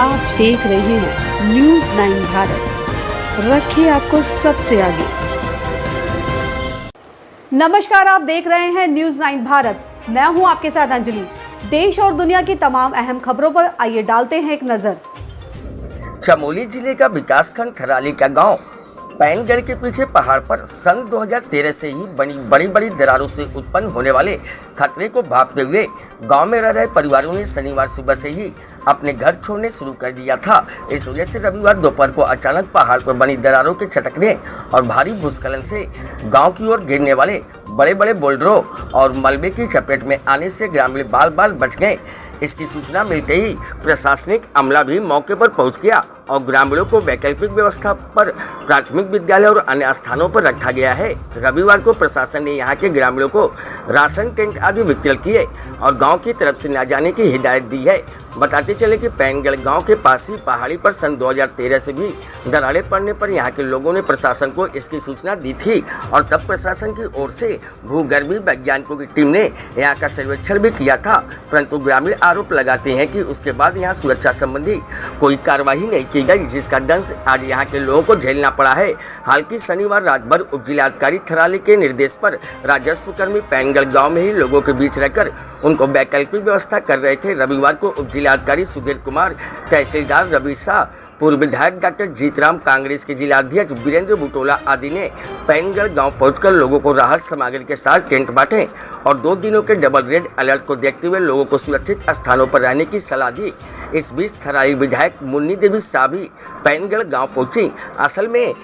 आप देख रहे हैं न्यूज़ 9 भारत, रखिए आपको सबसे आगे। नमस्कार, आप देख रहे हैं न्यूज़ 9 भारत। मैं हूं आपके साथ अंजलि। देश और दुनिया की तमाम अहम खबरों पर आइए डालते हैं एक नजर। चमोली जिले का विकासखंड थराली का गांव पैनगढ़ के पीछे पहाड़ पर सन 2013 से ही बनी बड़ी बड़ी दरारों से उत्पन्न होने वाले खतरे को भांपते हुए गांव में रह रहे परिवारों ने शनिवार सुबह से ही अपने घर छोड़ने शुरू कर दिया था। इस वजह से रविवार दोपहर को अचानक पहाड़ पर बनी दरारों के छटकने और भारी भूस्खलन से गांव की ओर गिरने वाले बड़े बड़े बोल्डरों और मलबे की चपेट में आने से ग्रामीण बाल बाल बच गए। इसकी सूचना मिलते ही प्रशासनिक अमला भी मौके पर पहुंच गया और ग्रामीणों को वैकल्पिक व्यवस्था पर प्राथमिक विद्यालय और अन्य स्थानों पर रखा गया है। रविवार को प्रशासन ने यहां के ग्रामीणों को राशन टेंट आदि वितरित किए और गांव की तरफ से न जाने की हिदायत दी है। बताते चले कि पैनगढ़ गांव के पास ही पहाड़ी पर सन 2013 से भी दरारें पड़ने पर यहां के लोगों ने प्रशासन को इसकी सूचना दी थी और तब प्रशासन की ओर से भूगर्भीय वैज्ञानिकों की टीम ने यहाँ का सर्वेक्षण भी किया था, परंतु ग्रामीण आरोप लगाते हैं कि उसके बाद यहाँ सुरक्षा संबंधी कोई कार्रवाई नहीं की गई, जिसका दंश आज यहाँ के लोगों को झेलना पड़ा है। हालांकि शनिवार रात भर उप जिलाधिकारी थराली के निर्देश पर राजस्व कर्मी पैनगढ़ गाँव में ही लोगों के बीच रहकर उनको वैकल्पिक व्यवस्था कर रहे थे। रविवार को उप जिलाधिकारी सुधीर कुमार, तहसीलदार रवि शाह, पूर्व विधायक डॉक्टर जीतराम, कांग्रेस के जिलाध्यक्ष वीरेंद्र बुटोला आदि ने पैनगढ़ गांव पहुंचकर लोगों को राहत सामग्री के साथ टेंट बांटे और 2 दिनों के डबल रेड अलर्ट को देखते हुए लोगों को सुरक्षित स्थानों पर रहने की सलाह दी। इस बीच थराली विधायक मुन्नी देवी शाह भी पैनगढ़ गांव पहुंची। असल में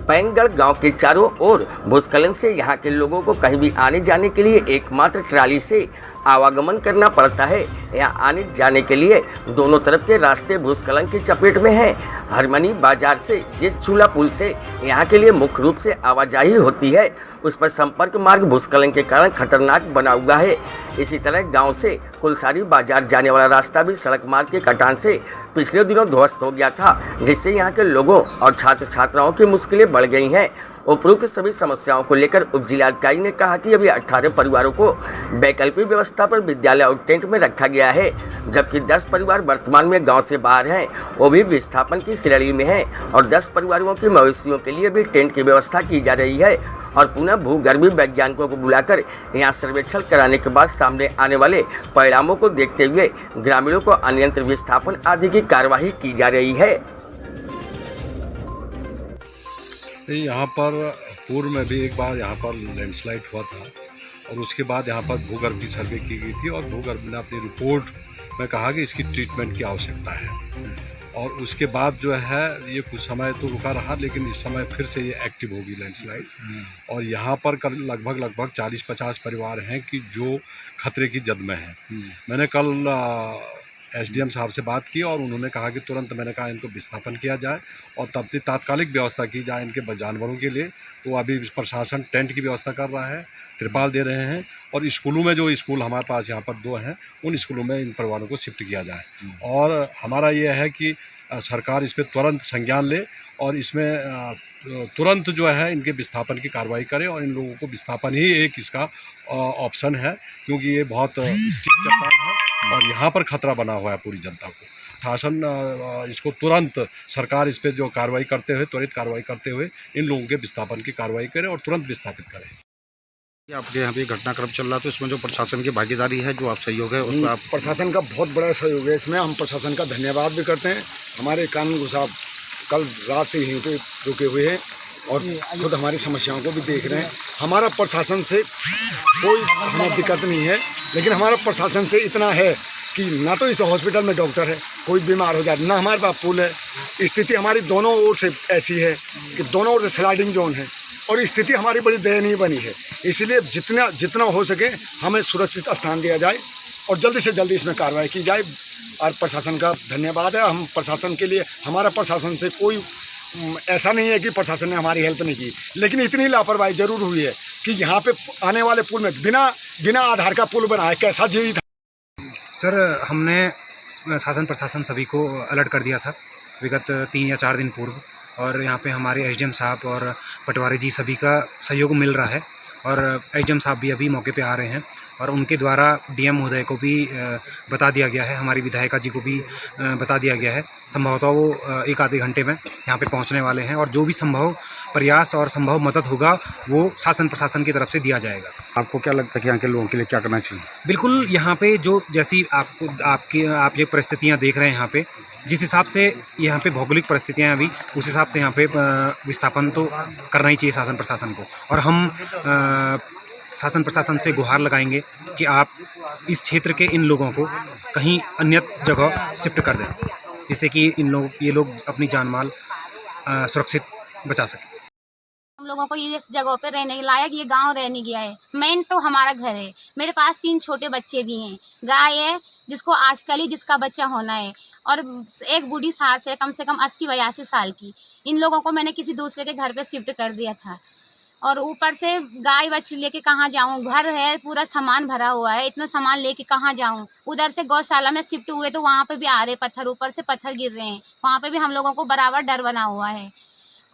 पैनगढ़ गांव के चारों ओर भूस्खलन से यहां के लोगों को कहीं भी आने जाने के लिए एकमात्र ट्राली से आवागमन करना पड़ता है। यहाँ आने जाने के लिए दोनों तरफ के रास्ते भूस्खलन की चपेट में हैं। हरमनी बाजार से जिस झूला पुल से यहाँ के लिए मुख्य रूप से आवाजाही होती है, उस पर संपर्क मार्ग भूस्खलन के कारण खतरनाक बना हुआ है। इसी तरह गांव से कुलसारी बाजार जाने वाला रास्ता भी सड़क मार्ग के कटान से पिछले दिनों ध्वस्त हो गया था, जिससे यहाँ के लोगों और छात्र छात्राओं की मुश्किलें बढ़ गई हैं। उपरोक्त सभी समस्याओं को लेकर उप जिलाधिकारी ने कहा कि अभी 18 परिवारों को वैकल्पिक व्यवस्था पर विद्यालय और टेंट में रखा गया है, जबकि 10 परिवार वर्तमान में गांव से बाहर हैं, वो भी विस्थापन की श्रेणी में हैं और 10 परिवारों के मवेशियों के लिए भी टेंट की व्यवस्था की जा रही है और पुनः भूगर्भीय वैज्ञानिकों को बुलाकर यहाँ सर्वेक्षण कराने के बाद सामने आने वाले परिणामों को देखते हुए ग्रामीणों को अन्यंत्र विस्थापन आदि की कार्यवाही की जा रही है। यहाँ पर पूर्व में भी एक बार यहाँ पर लैंडस्लाइड हुआ था और उसके बाद यहाँ पर भूगर्भ की सर्वे की गई थी और भूगर्भ ने अपनी रिपोर्ट में कहा कि इसकी ट्रीटमेंट की आवश्यकता है और उसके बाद जो है ये कुछ समय तो रुका रहा, लेकिन इस समय फिर से ये एक्टिव होगी लैंडस्लाइड और यहाँ पर लगभग 40-50 परिवार हैं कि जो खतरे की जद में हैं। मैंने कल एसडीएम साहब से बात की और उन्होंने कहा कि तुरंत मैंने कहा इनको विस्थापन किया जाए और तब तक तात्कालिक व्यवस्था की जाए इनके जानवरों के लिए। तो अभी प्रशासन टेंट की व्यवस्था कर रहा है, तिरपाल दे रहे हैं और स्कूलों में जो स्कूल हमारे पास यहाँ पर 2 हैं उन स्कूलों में इन परिवारों को शिफ्ट किया जाए और हमारा ये है कि सरकार इस पर तुरंत संज्ञान ले और इसमें तुरंत जो है इनके विस्थापन की कार्रवाई करे और इन लोगों को विस्थापन ही एक इसका ऑप्शन है, क्योंकि ये बहुत स्टीप चट्टान है और यहाँ पर खतरा बना हुआ है पूरी जनता को। शासन इसको तुरंत सरकार इस पर जो कार्रवाई करते हुए त्वरित कार्रवाई करते हुए इन लोगों के विस्थापन की कार्रवाई करे और तुरंत विस्थापित करें। आपके यहाँ पे घटनाक्रम चल रहा है तो इसमें जो प्रशासन की भागीदारी है, जो आप सहयोग है उसमें आप प्रशासन का बहुत बड़ा सहयोग है। इसमें हम प्रशासन का धन्यवाद भी करते हैं। हमारे कानून साहब कल रात से यहीं पे रुके हुए हैं और खुद हमारी समस्याओं को भी देख रहे हैं। हमारा प्रशासन से कोई हमें दिक्कत नहीं है, लेकिन हमारा प्रशासन से इतना है कि ना तो इस हॉस्पिटल में डॉक्टर है, कोई बीमार हो जाए, ना हमारे पास पुल है। स्थिति हमारी दोनों ओर से ऐसी है कि दोनों ओर से स्लाइडिंग जोन है और स्थिति हमारी बड़ी दयनीय बनी है। इसलिए जितना हो सके हमें सुरक्षित स्थान दिया जाए और जल्दी से जल्दी इसमें कार्रवाई की जाए। और प्रशासन का धन्यवाद है। हम प्रशासन के लिए, हमारा प्रशासन से कोई ऐसा नहीं है कि प्रशासन ने हमारी हेल्प नहीं की, लेकिन इतनी लापरवाही जरूर हुई है कि यहाँ पे आने वाले पुल में बिना आधार का पुल बना है। कैसा जी था सर, हमने शासन प्रशासन सभी को अलर्ट कर दिया था विगत 3 या 4 दिन पूर्व और यहाँ पे हमारे एसडीएम साहब और पटवारी जी सभी का सहयोग मिल रहा है और एसडीएम साहब भी अभी मौके पे आ रहे हैं और उनके द्वारा डीएम महोदय को भी बता दिया गया है, हमारी विधायिका जी को भी बता दिया गया है। संभवतः वो एक आधे घंटे में यहाँ पे पहुँचने वाले हैं और जो भी संभव प्रयास और संभव मदद होगा वो शासन प्रशासन की तरफ से दिया जाएगा। आपको क्या लगता है कि यहाँ के लोगों के लिए क्या करना चाहिए? बिल्कुल, यहाँ पे जो जैसी आप ये परिस्थितियाँ देख रहे हैं, यहाँ पे जिस हिसाब से यहाँ पे भौगोलिक परिस्थितियाँ हैं अभी, उस हिसाब से यहाँ पे विस्थापन तो करना ही चाहिए शासन प्रशासन को। और हम शासन प्रशासन से गुहार लगाएंगे कि आप इस क्षेत्र के इन लोगों को कहीं अन्य जगह शिफ्ट कर दें, जिससे कि ये लोग अपनी जान माल सुरक्षित बचा सकें। हम लोगों को ये इस जगह पे रहने लायक ये गांव रहने गया है। मेन तो हमारा घर है। मेरे पास 3 छोटे बच्चे भी हैं। गाय है जिसको आजकल ही जिसका बच्चा होना है, और एक बूढ़ी सास है कम से कम 80-82 साल की। इन लोगों को मैंने किसी दूसरे के घर पे शिफ्ट कर दिया था, और ऊपर से गाय बछड़ी लेके कहाँ जाऊँ? घर है पूरा सामान भरा हुआ है, इतना सामान लेके कहाँ जाऊँ? उधर से गौशाला में शिफ्ट हुए तो वहाँ पे भी आ रहे पत्थर, ऊपर से पत्थर गिर रहे हैं, वहाँ पे भी हम लोगों को बराबर डर बना हुआ है।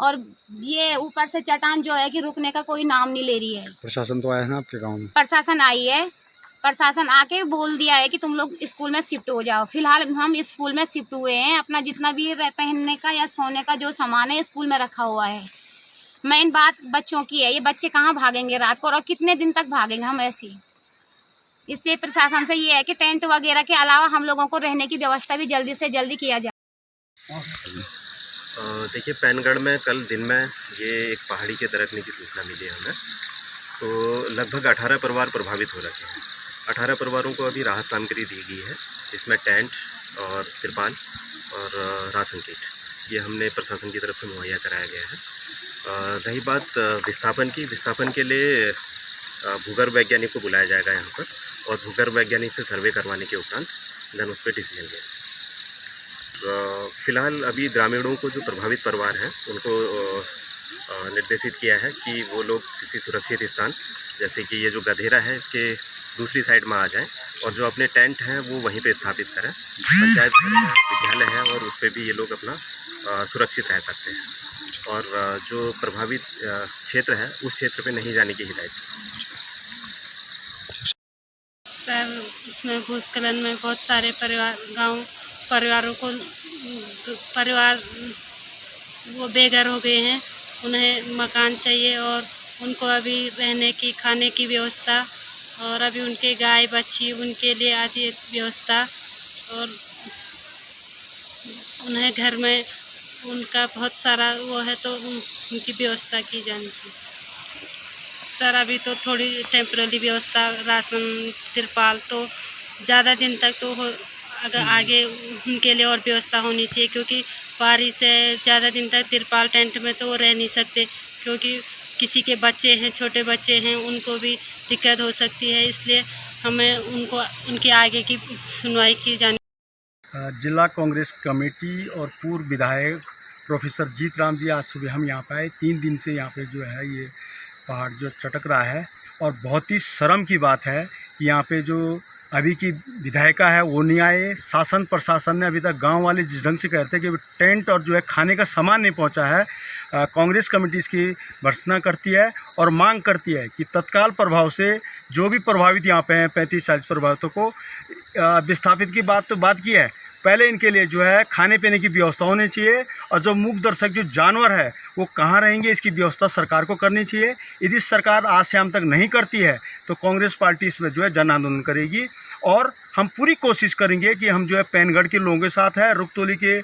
और ये ऊपर से चट्टान जो है कि रुकने का कोई नाम नहीं ले रही है। प्रशासन तो आया है ना आपके गाँव में? प्रशासन आई है, प्रशासन आके बोल दिया है कि तुम लोग स्कूल में शिफ्ट हो जाओ। फिलहाल हम स्कूल में शिफ्ट हुए हैं। अपना जितना भी पहनने का या सोने का जो सामान है स्कूल में रखा हुआ है। मेन बात बच्चों की है, ये बच्चे कहाँ भागेंगे रात को, और कितने दिन तक भागेंगे हम ऐसी। इससे प्रशासन से ये है कि टेंट वगैरह के अलावा हम लोगों को रहने की व्यवस्था भी जल्दी से जल्दी किया जाए। देखिए, पैनगढ़ में कल दिन में ये एक पहाड़ी के दरकने की सूचना मिली है हमें। तो लगभग 18 परिवार प्रभावित हो रखे हैं। 18 परिवारों को अभी राहत सामग्री दी गई है, जिसमें टेंट और तिरपाल और राशन किट ये हमने प्रशासन की तरफ से मुहैया कराया गया है। रही बात विस्थापन की, विस्थापन के लिए भूगर्भ वैज्ञानिक को बुलाया जाएगा यहाँ पर, और भूगर्भ वैज्ञानिक से सर्वे करवाने के उपरांत देन उस पर डिसीजन लिया। फ़िलहाल अभी ग्रामीणों को जो प्रभावित परिवार हैं उनको निर्देशित किया है कि वो लोग किसी सुरक्षित स्थान, जैसे कि ये जो गधेरा है इसके दूसरी साइड में आ जाएं, और जो अपने टेंट हैं वो वहीं पे स्थापित करें। पंचायत घर है, विद्यालय है, और उस पर भी ये लोग अपना सुरक्षित रह सकते हैं। और जो प्रभावित क्षेत्र है उस क्षेत्र पे नहीं जाने की हिदायत। सर, इसमें भूस्खलन में बहुत सारे परिवारों को वो बेघर हो गए हैं। उन्हें मकान चाहिए, और उनको अभी रहने की खाने की व्यवस्था, और अभी उनके गाय बच्ची उनके लिए आदि व्यवस्था, और उन्हें घर में उनका बहुत सारा वो है तो उनकी व्यवस्था की जानी चाहिए। सर, अभी तो थोड़ी टेम्पररी व्यवस्था, राशन तिरपाल, तो ज़्यादा दिन तक तो अगर आगे उनके लिए और व्यवस्था होनी चाहिए, क्योंकि बारिश से ज़्यादा दिन तक तिरपाल टेंट में तो वो रह नहीं सकते, क्योंकि किसी के बच्चे हैं, छोटे बच्चे हैं, उनको भी दिक्कत हो सकती है। इसलिए हमें उनके आगे की सुनवाई की जानी। जिला कांग्रेस कमेटी और पूर्व विधायक प्रोफेसर जीत राम जी आज सुबह हम यहाँ पे आए। 3 दिन से यहाँ पे जो है ये पहाड़ जो चटक रहा है, और बहुत ही शर्म की बात है कि यहाँ पे जो अभी की विधायिका है वो नहीं आए। शासन प्रशासन ने अभी तक गांव वाले जिस ढंग से कहते हैं कि टेंट और जो है खाने का सामान नहीं पहुंचा है, कांग्रेस कमेटी इसकी भर्त्सना करती है और मांग करती है कि तत्काल प्रभाव से जो भी प्रभावित यहाँ पे हैं 35-40 प्रभावितों को विस्थापित की बात की है। पहले इनके लिए जो है खाने पीने की व्यवस्था होनी चाहिए, और जो मूक दर्शक जो जानवर है वो कहाँ रहेंगे इसकी व्यवस्था सरकार को करनी चाहिए। यदि सरकार आज शाम तक नहीं करती है तो कांग्रेस पार्टी इसमें जो है जन आंदोलन करेगी, और हम पूरी कोशिश करेंगे कि हम जो है पैनगढ़ के लोगों के साथ है, रुपतोली के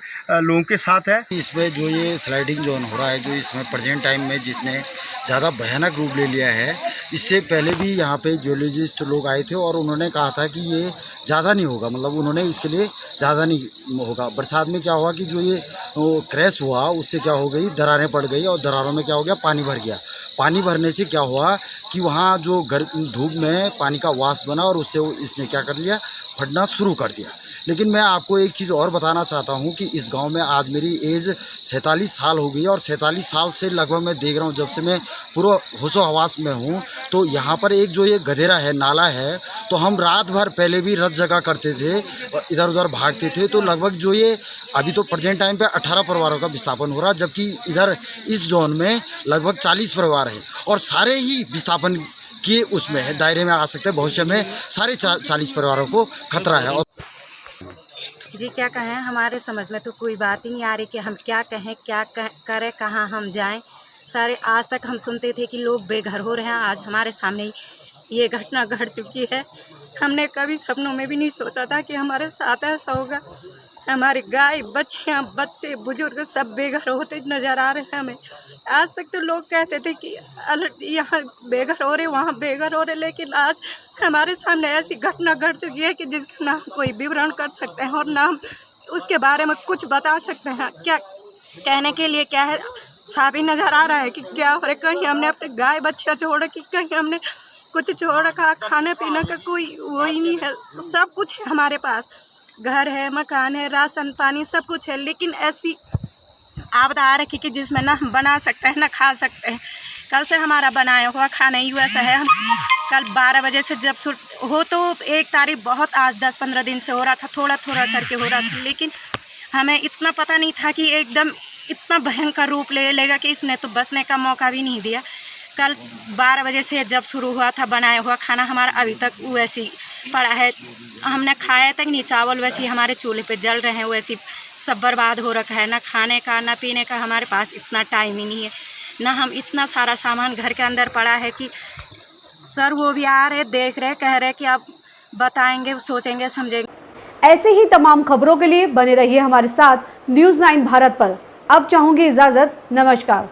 लोगों के साथ है। इसमें जो ये स्लाइडिंग जोन हो रहा है, जो इसमें प्रेजेंट टाइम में जिसने ज़्यादा भयानक रूप ले लिया है, इससे पहले भी यहाँ पे जियोलॉजिस्ट लोग आए थे और उन्होंने कहा था कि ये ज़्यादा नहीं होगा, मतलब उन्होंने इसके लिए ज़्यादा नहीं होगा। बरसात में क्या हुआ कि जो ये क्रैश हुआ उससे क्या हो गई, दरारें पड़ गई, और दरारों में क्या हो गया, पानी भर गया। पानी भरने से क्या हुआ कि वहाँ जो धूप में पानी का वाष्प बना, और उससे इसने क्या कर लिया, फटना शुरू कर दिया। लेकिन मैं आपको एक चीज़ और बताना चाहता हूँ कि इस गांव में आज मेरी एज 47 साल हो गई है, और 47 साल से लगभग मैं देख रहा हूँ, जब से मैं पूरा होशो हवास में हूँ, तो यहाँ पर एक जो ये गधेरा है, नाला है, तो हम रात भर पहले भी रत जगह करते थे और इधर उधर भागते थे। तो लगभग जो ये अभी तो प्रेजेंट टाइम पे 18 परिवारों का विस्थापन हो रहा, जबकि इधर इस जोन में लगभग 40 परिवार हैं, और सारे ही विस्थापन के उसमें है, दायरे में आ सकते हैं। भविष्य में सारे 40 परिवारों को खतरा है। और जी क्या कहें, हमारे समझ में तो कोई बात ही नहीं आ रही कि हम क्या कहें, क्या करें, कहाँ हम जाएं। सारे आज तक हम सुनते थे कि लोग बेघर हो रहे हैं, आज हमारे सामने ये घटना घट चुकी है। हमने कभी सपनों में भी नहीं सोचा था कि हमारे साथ ऐसा होगा। हमारे गाय बच्चियाँ बच्चे बुजुर्ग सब बेघर होते नज़र आ रहे हैं हमें। आज तक तो लोग कहते थे कि यहाँ बेघर हो रहे, वहाँ बेघर हो रहे, लेकिन आज हमारे सामने ऐसी घटना घट चुकी है कि जिसका ना कोई विवरण कर सकते हैं और ना हम उसके बारे में कुछ बता सकते हैं। क्या कहने के लिए क्या है, साफ ही नज़र आ रहा है कि क्या हो रहा है। कहीं हमने अपने गाय बच्चियाँ छोड़ रखी, कहीं हमने कुछ छोड़ रखा, खाने पीने का कोई वो ही नहीं है। सब कुछ है हमारे पास, घर है, मकान है, राशन पानी सब कुछ है, लेकिन ऐसी आपदा आ रखी कि जिसमें ना हम बना सकते हैं ना खा सकते हैं। कल से हमारा बनाया हुआ खाना ही वैसा है। हम कल 12 बजे से जब हो तो 1 तारीख बहुत, आज 10-15 दिन से हो रहा था, थोड़ा थोड़ा करके हो रहा था, लेकिन हमें इतना पता नहीं था कि एकदम इतना भयंकर रूप ले लेगा कि इसने तो बचने का मौका भी नहीं दिया। कल 12 बजे से जब शुरू हुआ था बनाया हुआ खाना हमारा अभी तक वैसे ही पड़ा है, हमने खाया तक नहीं। चावल वैसे ही हमारे चूल्हे पे जल रहे हैं, वैसे सब बर्बाद हो रखा है। ना खाने का ना पीने का हमारे पास इतना टाइम ही नहीं है, ना हम इतना सारा सामान घर के अंदर पड़ा है कि सर वो भी आ रहे देख रहे कह रहे कि आप बताएंगे, सोचेंगे, समझेंगे। ऐसे ही तमाम खबरों के लिए बने रहिए हमारे साथ न्यूज़ 9 भारत पर। अब चाहूँगी इजाज़त, नमस्कार।